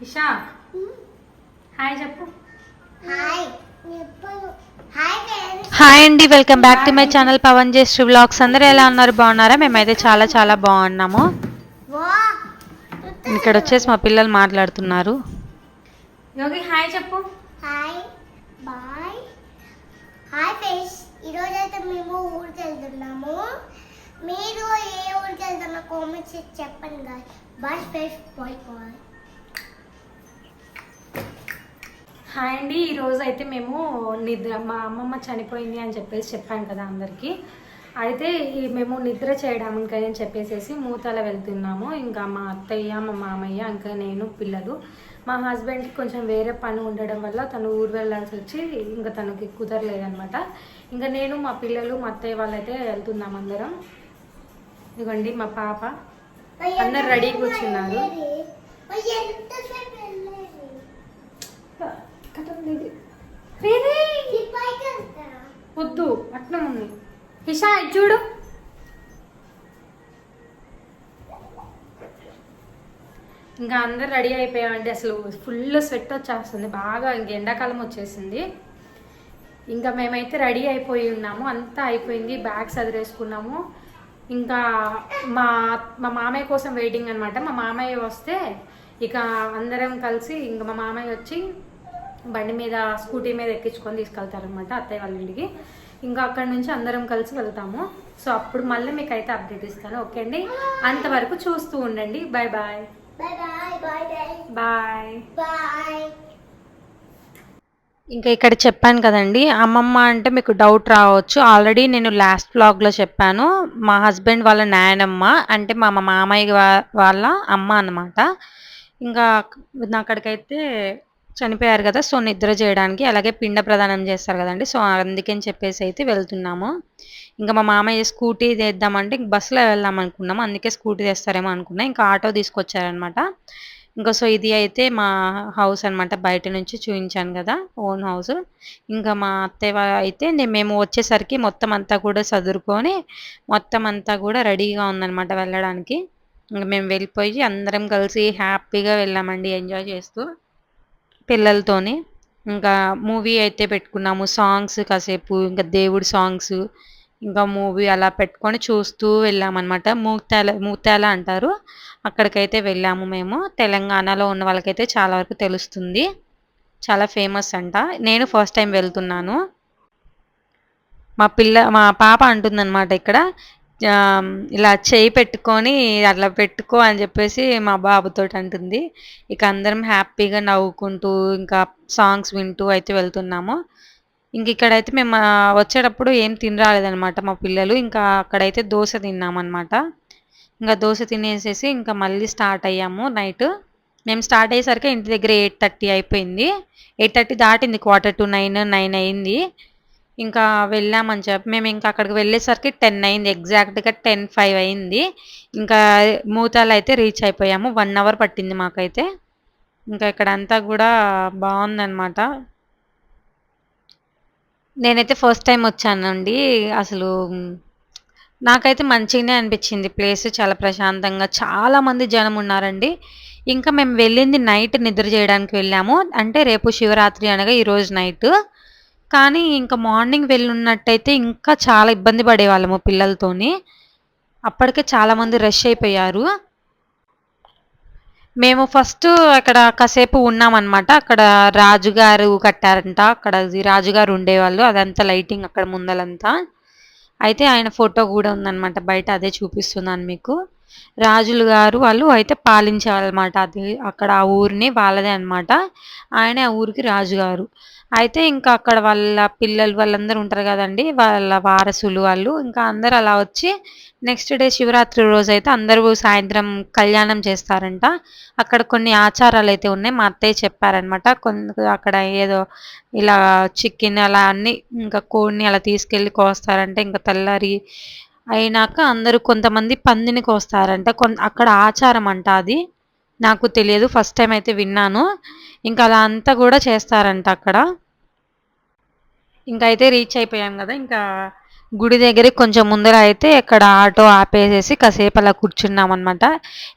Isha hi చెప్పు. Hi అండి, welcome back to my channel Pavan Jayashree vlogs. అందరూ ఎలా ఉన్నారు? బాగున్నారా? మేమైతే చాలా చాలా బాగున్నాము. ఇక్కడ వచ్చేసి మా పిల్లలు మాట్లాడుతున్నారు. యోగి హాయ్ చెప్పు. Hi bye. హాయ్ ఫ్రెండ్స్, ఈరోజు అయితే మేము ఊరికి వెళ్తున్నాము. మీరు ఏ ఊరికి వెళ్తున్నా కామెంట్స్ చేసి చెప్పండి guy. Bye friends, bye bye. Hi అండి. ఈరోజు అయితే మేము మా అమ్మమ్మ చనిపోయింది అని చెప్పేసి చెప్పాను కదా అందరికీ. అయితే మేము నిద్ర చేయడానికి అని చెప్పేసి మూతల వెళ్తున్నాము. ఇంకా మా అత్తయ్య, మా మామయ్య, ఇంకా నేను, పిల్లలు. మా హస్బెండ్కి కొంచెం వేరే పని ఉండడం వల్ల తను ఊరు వెళ్ళాల్సి వచ్చి ఇంకా తనకి కుదరలేదనమాట. ఇంకా నేను, మా పిల్లలు, మా అత్తయ్య వాళ్ళైతే వెళ్తున్నాం అందరం. ఇదిగోండి మా పాప, అందరు రెడీ కూర్చున్నారు. వద్దు అట్లా ఉంది. హిషా చూడు. ఇంకా అందరు రెడీ అయిపోయామండి. అసలు ఫుల్ స్వెట్ వచ్చేస్తుంది బాగా. ఇంక ఎండాకాలం వచ్చేసింది. ఇంకా మేమైతే రెడీ అయిపోయి ఉన్నాము. అంతా అయిపోయింది. బ్యాగ్స్ అదిరేసుకున్నాము. ఇంకా మా మా మామయ్య కోసం వెయిటింగ్ అనమాట. మా మామయ్య వస్తే ఇక అందరం కలిసి ఇంకా మా మామయ్య వచ్చి బండి మీద, స్కూటీ మీద ఎక్కించుకొని తీసుకెళ్తారనమాట అత్తయ్య వాళ్ళ ఇంటికి. ఇంకా అక్కడి నుంచి అందరం కలిసి వెళ్తాము. సో అప్పుడు మళ్ళీ మీకు అయితే అప్డేట్ ఇస్తాను. ఓకే అండి, అంతవరకు చూస్తూ ఉండండి. Bye bye bye bye. ఇంకా ఇక్కడ చెప్పాను కదండి, అమ్మమ్మ అంటే మీకు డౌట్ రావచ్చు. ఆల్రెడీ నేను లాస్ట్ వ్లాగ్లో చెప్పాను. మా హస్బెండ్ వాళ్ళ నాయనమ్మ అంటే మా మామయ్య వాళ్ళ అమ్మ అన్నమాట. ఇంకా అక్కడికైతే చనిపోయారు కదా, సో నిద్ర చేయడానికి, అలాగే పిండ ప్రదానం చేస్తారు కదండి, సో అందుకని చెప్పేసి అయితే వెళ్తున్నాము. ఇంకా మా మామయ్య స్కూటీ తెద్దామంటే ఇంక బస్సులో వెళ్దాం అనుకున్నాము. అందుకే స్కూటీ తెస్తారేమో అనుకున్నా. ఇంకా ఆటో తీసుకొచ్చారనమాట. ఇంకా సో ఇది అయితే మా హౌస్ అనమాట. బయట నుంచి చూపించాను కదా, ఓన్ హౌస్. ఇంకా మా అత్తయ్య అయితే మేము వచ్చేసరికి మొత్తం అంతా కూడా సదురుకొని మొత్తం అంతా కూడా రెడీగా ఉందన్నమాట వెళ్ళడానికి. ఇంకా మేము వెళ్ళిపోయి అందరం కలిసి హ్యాపీగా వెళ్ళామండి, ఎంజాయ్ చేస్తూ పిల్లలతోని. ఇంకా మూవీ అయితే పెట్టుకున్నాము. సాంగ్స్ కాసేపు, ఇంకా దేవుడి సాంగ్స్, ఇంకా మూవీ అలా పెట్టుకొని చూస్తూ వెళ్ళామన్నమాట. మూత్యాల అంటారు, అక్కడికైతే వెళ్ళాము మేము. తెలంగాణలో ఉన్న వాళ్ళకైతే చాలా వరకు తెలుస్తుంది, చాలా ఫేమస్ అంట. నేను ఫస్ట్ టైం వెళ్తున్నాను. మా పాప అంటుందన్నమాట ఇక్కడ, ఇలా చేయి పెట్టుకొని అట్లా పెట్టుకో అని చెప్పేసి మా బాబుతో అంటుంది. ఇక అందరం హ్యాపీగా నవ్వుకుంటూ ఇంకా సాంగ్స్ వింటూ అయితే వెళ్తున్నాము. ఇంక ఇక్కడైతే మేము వచ్చేటప్పుడు ఏం తిని రాలేదనమాట మా పిల్లలు. ఇంకా అక్కడైతే దోశ తిన్నామన్నమాట. ఇంకా దోశ తినేసేసి ఇంకా మళ్ళీ స్టార్ట్ అయ్యాము నైట్. మేము స్టార్ట్ అయ్యేసరికి ఇంటి దగ్గర 8:30 అయిపోయింది. 8:30 దాటింది, 8:45, 9 అయింది. ఇంకా వెళ్ళామని చెప్పి మేము ఇంకా అక్కడికి వెళ్ళేసరికి 10 అయింది, ఎగ్జాక్ట్గా 10:05 అయింది. ఇంకా మూతాలు అయితే రీచ్ అయిపోయాము. 1 అవర్ పట్టింది మాకైతే. ఇంకా ఇక్కడ అంతా కూడా బాగుందన్నమాట. నేనైతే ఫస్ట్ టైం వచ్చానండి. అసలు నాకైతే మంచిగానే అనిపించింది. ప్లేస్ చాలా ప్రశాంతంగా, చాలామంది జనం ఉన్నారండి. ఇంకా మేము వెళ్ళింది నైట్ నిద్ర చేయడానికి వెళ్ళాము. అంటే రేపు శివరాత్రి అనగా ఈరోజు నైట్. కానీ ఇంకా మార్నింగ్ వెళ్ళున్నట్టయితే ఇంకా చాలా ఇబ్బంది పడేవాళ్ళము పిల్లలతోని. అప్పటికే చాలామంది రష్ అయిపోయారు. మేము ఫస్ట్ అక్కడ కాసేపు ఉన్నామన్నమాట. అక్కడ రాజుగారు కట్టారంట, అక్కడ రాజుగారు ఉండేవాళ్ళు. అదంతా లైటింగ్ అక్కడ ముందలంతా. అయితే ఆయన ఫోటో కూడా ఉందన్నమాట బయట, అదే చూపిస్తున్నాను మీకు. రాజులు గారు వాళ్ళు అయితే పాలించేవాళ్ళమాట అది అక్కడ ఆ ఊరిని, వాళ్ళదే అనమాట. ఆయనే ఆ ఊరికి రాజుగారు. అయితే ఇంకా అక్కడ వాళ్ళ పిల్లలు వాళ్ళందరూ ఉంటారు కదండి, వాళ్ళ వారసులు వాళ్ళు. ఇంకా అందరు అలా వచ్చి నెక్స్ట్ డే శివరాత్రి రోజు అయితే అందరూ సాయంత్రం కళ్యాణం చేస్తారంట. అక్కడ కొన్ని ఆచారాలు అయితే ఉన్నాయి, మా అత్తయ్య చెప్పారనమాట. అక్కడ ఏదో ఇలా చికెన్ అలా అన్ని, ఇంకా కోడిని అలా తీసుకెళ్ళి కోస్తారంటే, ఇంకా తెల్లారి అయినాక అందరూ కొంతమంది పందిని కోస్తారంట. అక్కడ ఆచారం అంట అది. నాకు తెలియదు, ఫస్ట్ టైం అయితే విన్నాను. ఇంకా అలా అంతా కూడా చేస్తారంట అక్కడ. ఇంకా అయితే రీచ్ అయిపోయాం కదా. ఇంకా గుడి దగ్గర కొంచెం ముందర అయితే ఇక్కడ ఆటో ఆపేసేసి కాసేపు అలా కూర్చున్నాం అనమాట.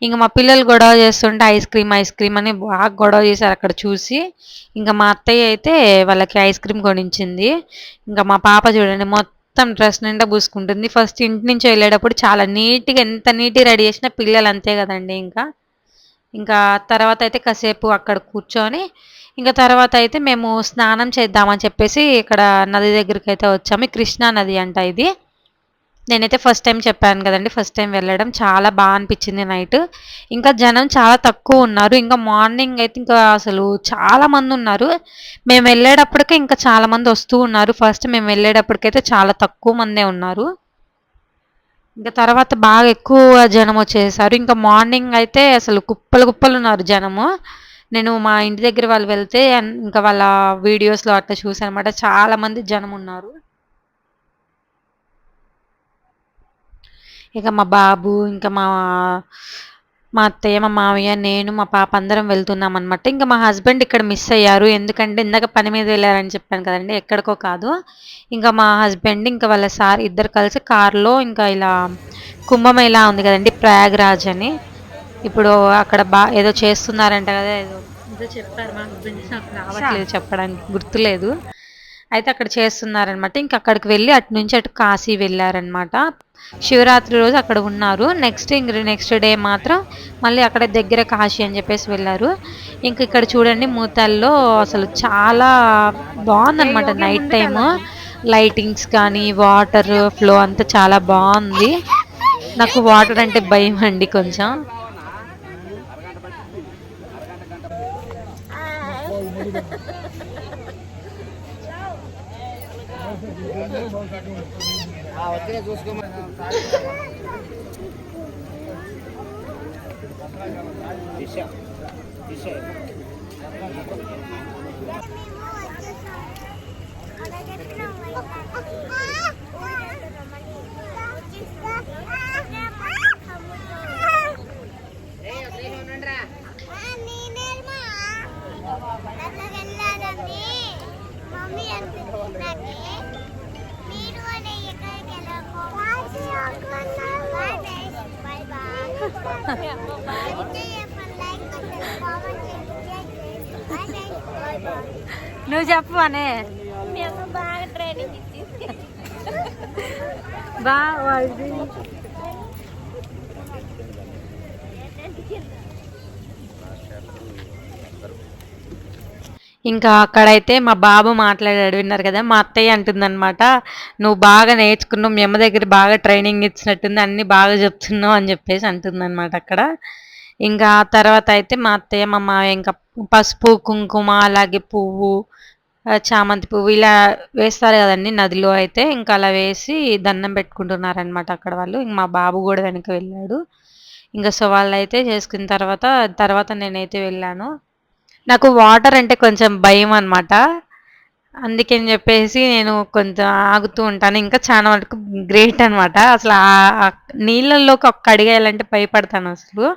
ఇంకా మా పిల్లలు గొడవ చేస్తుంటే ఐస్ క్రీమ్ అని బాగా గొడవ చేశారు అక్కడ చూసి. ఇంకా మా అత్తయ్య అయితే వాళ్ళకి ఐస్ క్రీమ్ కొనిచ్చింది. ఇంకా మా పాప చూడండి మొత్తం డ్రెస్ నిండా పూసుకుంటుంది. ఫస్ట్ ఇంటి నుంచి వెళ్ళేటప్పుడు చాలా నీట్గా, ఎంత నీట్గా రెడీ చేసినా పిల్లలు అంతే కదండి. ఇంకా తర్వాత అయితే కాసేపు అక్కడ కూర్చొని ఇంకా తర్వాత అయితే మేము స్నానం చేద్దామని చెప్పేసి ఇక్కడ నది దగ్గరికి అయితే వచ్చాము. కృష్ణా నది అంట ఇది. నేనైతే ఫస్ట్ టైం చెప్పాను కదండి, ఫస్ట్ టైం వెళ్ళడం చాలా బాగా అనిపించింది నైట్. ఇంకా జనం చాలా తక్కువ ఉన్నారు. ఇంకా మార్నింగ్ అయితే ఇంకా అసలు చాలా మంది ఉన్నారు. మేము వెళ్ళేటప్పటికే ఇంకా చాలా మంది వస్తూ ఉన్నారు. ఫస్ట్ మేము వెళ్ళేటప్పటికైతే చాలా తక్కువ మందే ఉన్నారు. ఇంకా తర్వాత బాగా ఎక్కువ జనం వచ్చేసారు. ఇంకా మార్నింగ్ అయితే అసలు కుప్పలు ఉన్నారు జనము. నేను మా ఇంటి దగ్గర వాళ్ళు వెళ్తే ఇంకా వాళ్ళ వీడియోస్లో అట్లా చూసాను అనమాట, చాలా మంది జనం ఉన్నారు. ఇక మా బాబు, ఇంకా మా అత్తయ్య, మా మామయ్య, నేను, మా పాప అందరం వెళ్తున్నాం అనమాట. ఇంకా మా హస్బెండ్ ఇక్కడ మిస్ అయ్యారు. ఎందుకంటే ఇందాక పని మీద వెళ్ళారని చెప్పాను కదండి, ఎక్కడికో కాదు. ఇంకా మా హస్బెండ్ ఇంకా వాళ్ళ సార్ ఇద్దరు కలిసి కార్లో ఇంకా ఇలా కుంభమేళా ఉంది కదండి, ప్రయాగ్రాజ్ అని, ఇప్పుడు అక్కడ ఏదో చేస్తున్నారంట కదా, ఏదో చెప్పారు మా హస్బెండ్, నాకు రావట్లేదు చెప్పడానికి, గుర్తులేదు. అయితే అక్కడ చేస్తున్నారనమాట. ఇంక అక్కడికి వెళ్ళి అటు నుంచి అటు కాశీ వెళ్ళారనమాట. శివరాత్రి రోజు అక్కడ ఉన్నారు. నెక్స్ట్ డే మాత్రం మళ్ళీ అక్కడ దగ్గర కాశీ అని చెప్పేసి వెళ్ళారు. ఇంక ఇక్కడ చూడండి మూతల్లో అసలు చాలా బాగుందనమాట. నైట్ టైము లైటింగ్స్ కానీ వాటర్ ఫ్లో అంతా చాలా బాగుంది. నాకు వాటర్ అంటే భయం అండి కొంచెం. నువ్వు చెప్పు అనే బాగా ట్రైనింగ్ ఇచ్చింది. ఇంకా అక్కడైతే మా బాబు మాట్లాడాడు, విన్నారు కదా. మా అత్తయ్య అంటుందన్నమాట, నువ్వు బాగా నేర్చుకున్నావు, మీ అమ్మ దగ్గర బాగా ట్రైనింగ్ ఇచ్చినట్టుంది, అన్నీ బాగా చెప్తున్నావు అని చెప్పేసి అంటుందన్నమాట అక్కడ. ఇంకా తర్వాత అయితే మా అత్తయ్య మా మావయ్య ఇంకా పసుపు కుంకుమ అలాగే పువ్వు, చామంతి పువ్వు ఇలా వేస్తారు కదండి నదిలో. అయితే ఇంకా అలా వేసి దండం పెట్టుకుంటున్నారనమాట అక్కడ వాళ్ళు. ఇంక మా బాబు కూడా వెనక వెళ్ళాడు. ఇంకా సో వాళ్ళు అయితే చేసుకున్న తర్వాత నేనైతే వెళ్ళాను. నాకు వాటర్ అంటే కొంచెం భయం అనమాట, అందుకని చెప్పేసి నేను కొంచెం ఆగుతూ ఉంటాను. ఇంకా చాలా వరకు గ్రేట్ అనమాట. అసలు ఆ నీళ్ళల్లోకి ఒక్క అడిగేయాలంటే భయపడతాను అసలు.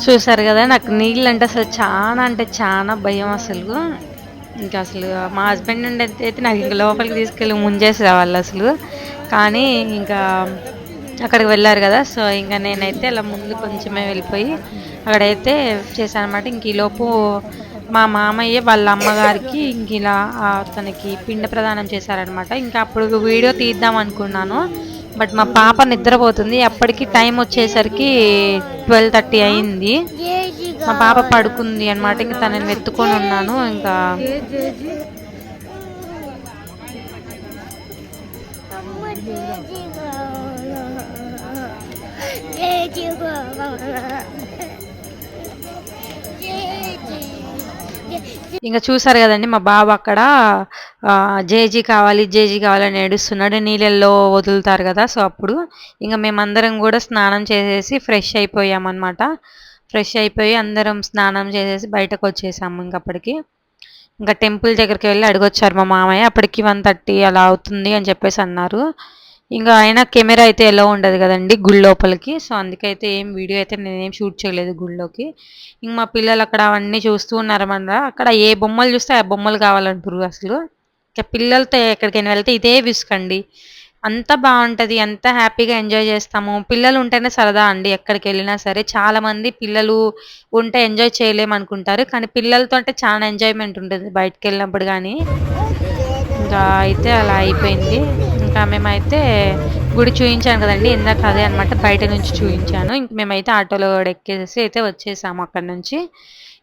చూసారు కదా, నాకు నీళ్ళు అంటే అసలు చాలా భయం అసలు. ఇంకా అసలు మా హస్బెండ్ నుండి అయితే నాకు ఇంకా లోపలికి తీసుకెళ్ళి ముంచేసేవాళ్ళు అసలు. కానీ ఇంకా అక్కడికి వెళ్ళారు కదా, సో ఇంకా నేనైతే అలా ముందు కొంచెమే వెళ్ళిపోయి అక్కడైతే చేశాను అనమాట. ఇంక ఈలోపు మా మామయ్య వాళ్ళ అమ్మగారికి ఇంక ఇలా తనకి పిండ ప్రదానం చేశారనమాట. ఇంకా అప్పుడు వీడియో తీద్దాం అనుకున్నాను, బట్ మా పాప నిద్రపోతుంది. అప్పటికి టైం వచ్చేసరికి 12:30 అయింది. మా పాప పడుకుంది అనమాట. ఇంకా తనని ఎత్తుకొని ఉన్నాను. ఇంకా ఇంకా చూసారు కదండి మా బాబు అక్కడ జేజీ కావాలి జేజీ కావాలని ఏడుస్తున్నాడు. నీళ్ళల్లో వదులుతారు కదా, సో అప్పుడు ఇంకా మేమందరం కూడా స్నానం చేసేసి ఫ్రెష్ అయిపోయామన్నమాట. ఫ్రెష్ అయిపోయి అందరం స్నానం చేసేసి బయటకు వచ్చేసాము. ఇంకప్పటికి ఇంకా టెంపుల్ దగ్గరికి వెళ్ళి అడిగొచ్చారు మా మామయ్య. అప్పటికి 1:30 అలా అవుతుంది అని చెప్పేసి అన్నారు. ఇంకా అయినా కెమెరా అయితే ఎలా ఉండదు కదండి గుడి లోపలికి, సో అందుకైతే ఏం వీడియో అయితే నేనేం షూట్ చేయలేదు గుడిలోకి. ఇంక మా పిల్లలు అక్కడ అవన్నీ చూస్తూ ఉన్నారన్నమాట. అక్కడ ఏ బొమ్మలు చూస్తే ఆ బొమ్మలు కావాలంటారు అసలు. ఇంకా పిల్లలతో ఎక్కడికైనా వెళ్తే ఇదే విసుకండి. అంత బాగుంటుంది, అంత హ్యాపీగా ఎంజాయ్ చేస్తాము. పిల్లలు ఉంటేనే సరదా అండి ఎక్కడికి వెళ్ళినా సరే. చాలామంది పిల్లలు ఉంటే ఎంజాయ్ చేయలేమనుకుంటారు, కానీ పిల్లలతో అంటే చాలా ఎంజాయ్మెంట్ ఉంటుంది బయటకు వెళ్ళినప్పుడు. కానీ ఇంకా అయితే అలా అయిపోయింది. ఇంకా మేమైతే గుడి చూయించాను కదండి ఇందాక, అదే అనమాట బయట నుంచి చూయించాను. ఇంక మేమైతే ఆటోలో ఎక్కేసి అయితే వచ్చేసాము అక్కడ నుంచి.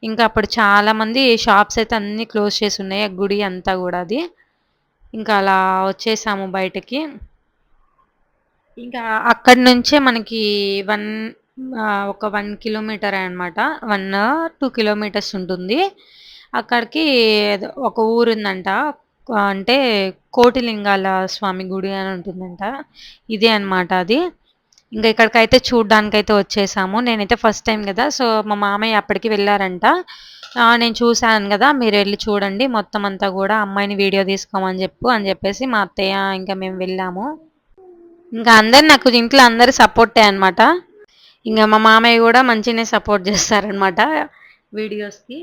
ఇంకా అప్పుడు చాలామంది షాప్స్ అయితే అన్నీ క్లోజ్ చేసి ఉన్నాయి, ఆ గుడి అంతా కూడా. అది ఇంకా అలా వచ్చేసాము బయటకి. ఇంకా అక్కడి నుంచే మనకి ఒక 1 కిలోమీటర్ అనమాట, 1-2 కిలోమీటర్స్ ఉంటుంది. అక్కడికి ఒక ఊరు ఉందంట, అంటే కోటిలింగాల స్వామి గుడి అని ఉంటుందంట. ఇదే అనమాట అది. ఇంకా ఇక్కడికైతే చూడ్డానికైతే వచ్చేసాము. నేనైతే ఫస్ట్ టైం కదా, సో మా మామయ్య అప్పటికి వెళ్ళారంట. నేను చూశాను కదా, మీరు వెళ్ళి చూడండి మొత్తం అంతా కూడా, అమ్మాయిని వీడియో తీసుకోమని చెప్పేసి మా అత్తయ్య ఇంకా మేము వెళ్ళాము. ఇంకా అందరు నాకు ఇంట్లో అందరు సపోర్టే అనమాట. ఇంకా మా మామయ్య కూడా మంచిగానే సపోర్ట్ చేస్తారనమాట వీడియోస్కి.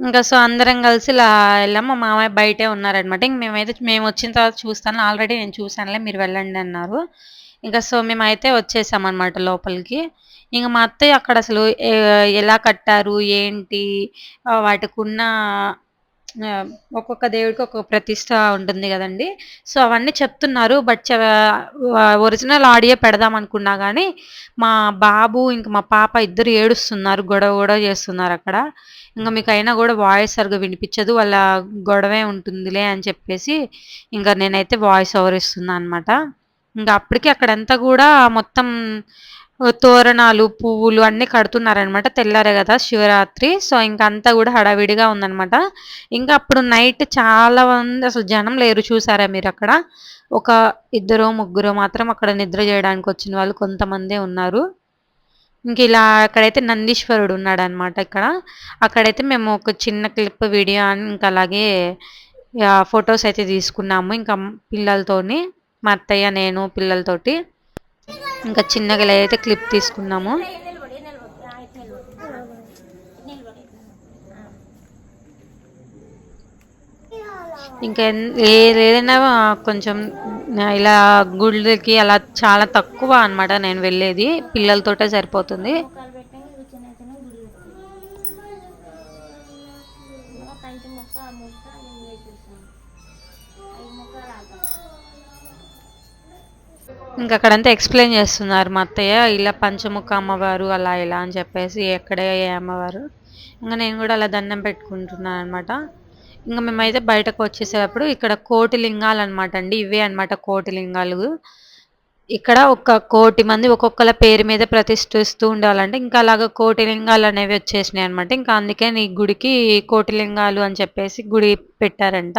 ఇంకా సో అందరం కలిసి ఇలా వెళ్ళాం. మా మామయ్య బయటే ఉన్నారనమాట. ఇంక మేము వచ్చిన తర్వాత చూస్తాను, ఆల్రెడీ నేను చూసానులే మీరు వెళ్ళండి అన్నారు. ఇంకా సో మేమైతే వచ్చేసామన్నమాట లోపలికి. ఇంక మా అత్తయ్య అక్కడ అసలు ఎలా కట్టారు ఏంటి, వాటికి ఉన్న ఒక్కొక్క దేవుడికి ఒక్కొక్క ప్రతిష్ట ఉంటుంది కదండి, సో అవన్నీ చెప్తున్నారు. బట్ ఒరిజినల్ ఆడియో పెడదాం అనుకున్నా కానీ మా బాబు ఇంకా మా పాప ఇద్దరు ఏడుస్తున్నారు, గొడవ చేస్తున్నారు అక్కడ. ఇంకా మీకు అయినా కూడా వాయిస్ సరిగా వినిపించదు, వాళ్ళ గొడవే ఉంటుందిలే అని చెప్పేసి ఇంకా నేనైతే వాయిస్ ఓవర్ ఇస్తున్నాను అనమాట. ఇంకా అప్పటికి అక్కడంతా కూడా మొత్తం తోరణాలు పువ్వులు అన్నీ కడుతున్నారనమాట. తెల్లారే కదా శివరాత్రి, సో ఇంకా అంతా కూడా హడావిడిగా ఉందనమాట. ఇంకా అప్పుడు నైట్ చాలా మంది అసలు జనం లేరు, చూసారా మీరు అక్కడ. ఒక 2-3 మాత్రం అక్కడ నిద్ర చేయడానికి వచ్చిన వాళ్ళు కొంతమందే ఉన్నారు. ఇంక ఇలా అక్కడైతే నందీశ్వరుడు ఉన్నాడనమాట ఇక్కడ. అక్కడైతే మేము ఒక చిన్న క్లిప్ వీడియో అని ఇంకా అలాగే ఫొటోస్ అయితే తీసుకున్నాము ఇంకా పిల్లలతోని, మా అత్తయ్య నేను పిల్లలతోటి. ఇంకా చిన్నగా ఇలా అయితే క్లిప్ తీసుకున్నాము. ఇంకా ఏదైనా కొంచెం ఇలా గుళ్ళకి అలా చాలా తక్కువ అనమాట నేను వెళ్ళేది, పిల్లలతోటే సరిపోతుంది. ఇంకా అక్కడంతా ఎక్స్ప్లెయిన్ చేస్తున్నారు మా అత్తయ్య, ఇలా పంచముఖ అమ్మవారు అలా ఇలా అని చెప్పేసి, ఎక్కడే ఏ అమ్మవారు. ఇంకా నేను కూడా అలా దండం పెట్టుకుంటున్నాను అనమాట. ఇంకా మేమైతే బయటకు వచ్చేసేటప్పుడు ఇక్కడ కోటిలింగాలు అనమాట అండి, ఇవే అనమాట కోటిలింగాలు. ఇక్కడ 1,00,00,000 మంది ఒక్కొక్కల పేరు మీద ప్రతిష్ఠిస్తూ ఉండాలంటే ఇంకా అలాగ కోటిలింగాలు అనేవి వచ్చేసినాయి అనమాట. ఇంకా అందుకే నీ గుడికి కోటిలింగాలు అని చెప్పేసి గుడి పెట్టారంట.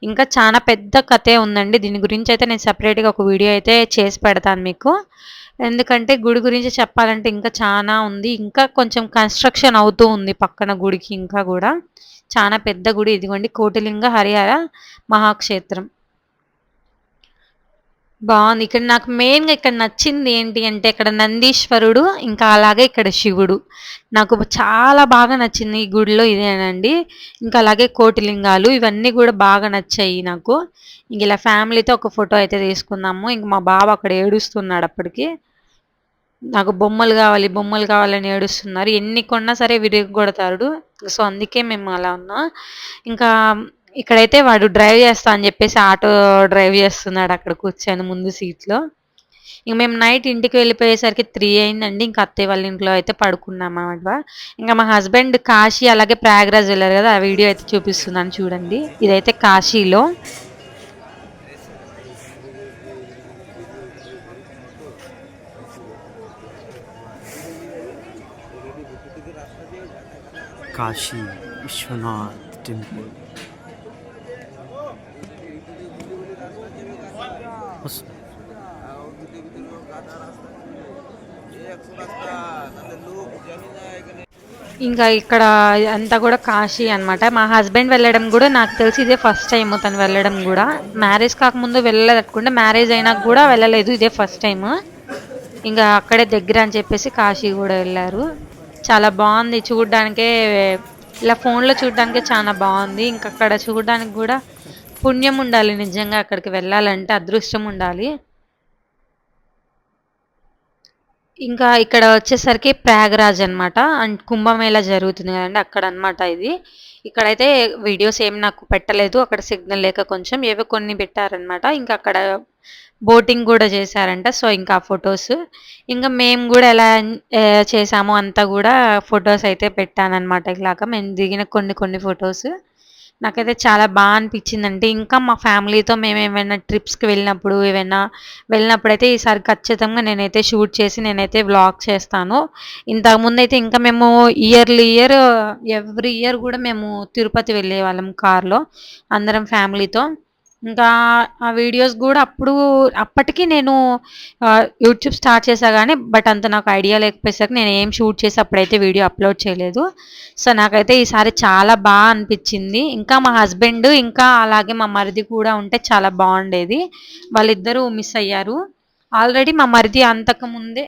ఇంకా చాలా పెద్ద కథే ఉందండి, దీని గురించి అయితే నేను సపరేట్గా ఒక వీడియో అయితే చేసి పెడతాను మీకు. ఎందుకంటే గుడి గురించి చెప్పాలంటే ఇంకా చాలా ఉంది, ఇంకా కొంచెం కన్స్ట్రక్షన్ అవుతూ ఉంది పక్కన గుడికి. ఇంకా కూడా చాలా పెద్ద గుడి. ఇదిగోండి కోటిలింగ హరిహర మహాక్షేత్రం, బాగుంది. ఇక్కడ నాకు మెయిన్గా ఇక్కడ నచ్చింది ఏంటి అంటే ఇక్కడ నందీశ్వరుడు, ఇంకా అలాగే ఇక్కడ శివుడు నాకు చాలా బాగా నచ్చింది ఈ గుడిలో ఇదేనండి. ఇంకా అలాగే కోటిలింగాలు ఇవన్నీ కూడా బాగా నచ్చాయి నాకు. ఇంక ఇలా ఫ్యామిలీతో ఒక ఫోటో అయితే తీసుకున్నాము. ఇంక మా బాబు అక్కడ ఏడుస్తున్నాడు అప్పటికి, నాకు బొమ్మలు కావాలని ఏడుస్తున్నారు. ఎన్ని కొన్నా సరే విరిగొడతాడు, సో అందుకే మేము అలా ఉన్నాం. ఇంకా ఇక్కడైతే వాడు డ్రైవ్ చేస్తా అని చెప్పేసి ఆటో డ్రైవ్ చేస్తున్నాడు అక్కడ కూర్చొని ముందు సీట్లో. ఇంక మేము నైట్ ఇంటికి వెళ్ళిపోయేసరికి 3 అయిందండి. ఇంకా అత్తయ్య వాళ్ళ ఇంట్లో అయితే పడుకున్నాం అన్నమాట. ఇంకా మా హస్బెండ్ కాశీ అలాగే ప్రయాగ్రాజ్ వెళ్ళారు కదా, ఆ వీడియో అయితే చూపిస్తున్నాను చూడండి. ఇదైతే కాశీలో. కాశీ विश्वनाथ टेम्पल ఇంకా ఇక్కడ అంతా కూడా కాశీ అన్నమాట. మా హస్బెండ్ వెళ్ళడం కూడా నాకు తెలిసి ఇదే ఫస్ట్ టైం తను వెళ్ళడం కూడా. మ్యారేజ్ కాకముందు వెళ్ళలేదనుకుంటే, మ్యారేజ్ అయినాక కూడా వెళ్ళలేదు, ఇదే ఫస్ట్ టైం. ఇంకా అక్కడే దగ్గర అని చెప్పేసి కాశీ కూడా వెళ్ళారు. చాలా బాగుంది చూడడానికే, ఇలా ఫోన్లో చూడడానికే చాలా బాగుంది. ఇంకా అక్కడ చూడడానికి కూడా పుణ్యం ఉండాలి నిజంగా, అక్కడికి వెళ్ళాలంటే అదృష్టం ఉండాలి. ఇంకా ఇక్కడ వచ్చేసరికి ప్రయాగరాజ్ అనమాట. అండ్ కుంభమేళా జరుగుతుంది కదండి, అక్కడ అనమాట ఇది. ఇక్కడైతే వీడియోస్ ఏం నాకు పెట్టలేదు, అక్కడ సిగ్నల్ లేక కొంచెం ఏవో కొన్ని పెట్టారనమాట. ఇంకా అక్కడ బోటింగ్ కూడా చేశారంట. సో ఇంకా ఫొటోస్, ఇంకా మేము కూడా ఎలా చేసామో అంతా కూడా ఫొటోస్ అయితే పెట్టానన్నమాట. ఇలాగా మేము దిగిన కొన్ని కొన్ని ఫొటోస్ నాకైతే చాలా బాగా అనిపించిందంటే. ఇంకా మా ఫ్యామిలీతో మేము ఏమైనా ట్రిప్స్కి వెళ్ళినప్పుడైతే ఈసారి ఖచ్చితంగా నేనైతే షూట్ చేసి నేనైతే వ్లాగ్ చేస్తాను. ఇంతకుముందు అయితే ఇంకా మేము ఎవ్రీ ఇయర్ కూడా మేము తిరుపతి వెళ్ళే వాళ్ళం కార్లో అందరం ఫ్యామిలీతో. ఇంకా ఆ వీడియోస్ కూడా అప్పటికి నేను యూట్యూబ్ స్టార్ట్ చేశా కానీ, బట్ అంత నాకు ఐడియా లేకపోయేసరికి నేను ఏం షూట్ చేసి అప్పుడైతే వీడియో అప్లోడ్ చేయలేదు. సో నాకైతే ఈసారి చాలా బాగా అనిపించింది. ఇంకా మా హస్బెండ్ ఇంకా అలాగే మా మరిది కూడా ఉంటే చాలా బాగుండేది. వాళ్ళిద్దరూ మిస్ అయ్యారు. ఆల్రెడీ మా మరిది అంతకుముందే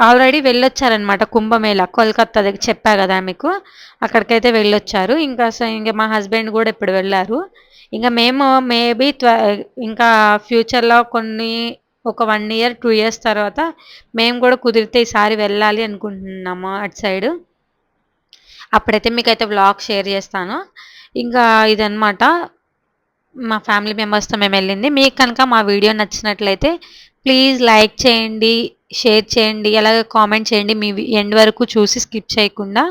ఆల్రెడీ వెళ్ళొచ్చారనమాట కుంభమేళా, కోల్కత్తా దగ్గర చెప్పా కదా మీకు, అక్కడికైతే వెళ్ళొచ్చారు. ఇంకా మా హస్బెండ్ కూడా ఇప్పుడు వెళ్ళారు. ఇంకా మేము మేబీ ఇంకా ఫ్యూచర్లో ఒక 1 ఇయర్ 2 ఇయర్స్ తర్వాత మేము కూడా కుదిరితే ఈసారి వెళ్ళాలి అనుకుంటున్నాము అటు సైడ్. అప్పుడైతే మీకైతే వ్లాగ్ షేర్ చేస్తాను. ఇంకా ఇదన్నమాట మా ఫ్యామిలీ మెంబర్స్తో మేము వెళ్ళింది. మీకు కనుక మా వీడియో నచ్చినట్లయితే ప్లీజ్ లైక్ చేయండి, షేర్ చేయండి, అలాగే కామెంట్ చేయండి. మీ ఎండ్ వరకు చూసి స్కిప్ చేయకుండా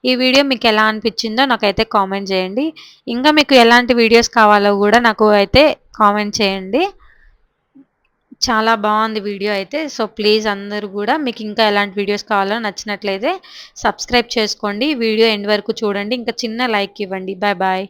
ఈ వీడియో మీకు ఎలా అనిపించిందో నాకైతే కామెంట్ చేయండి. ఇంకా మీకు ఎలాంటి వీడియోస్ కావాలో కూడా నాకు అయితే కామెంట్ చేయండి. చాలా బాగుంది వీడియో అయితే. సో ప్లీజ్ అందరూ కూడా మీకు ఇంకా ఎలాంటి వీడియోస్ కావాలో నచ్చినట్లయితే సబ్స్క్రైబ్ చేసుకోండి. వీడియో ఎండ్ వరకు చూడండి, ఇంకా చిన్న లైక్ ఇవ్వండి. Bye bye.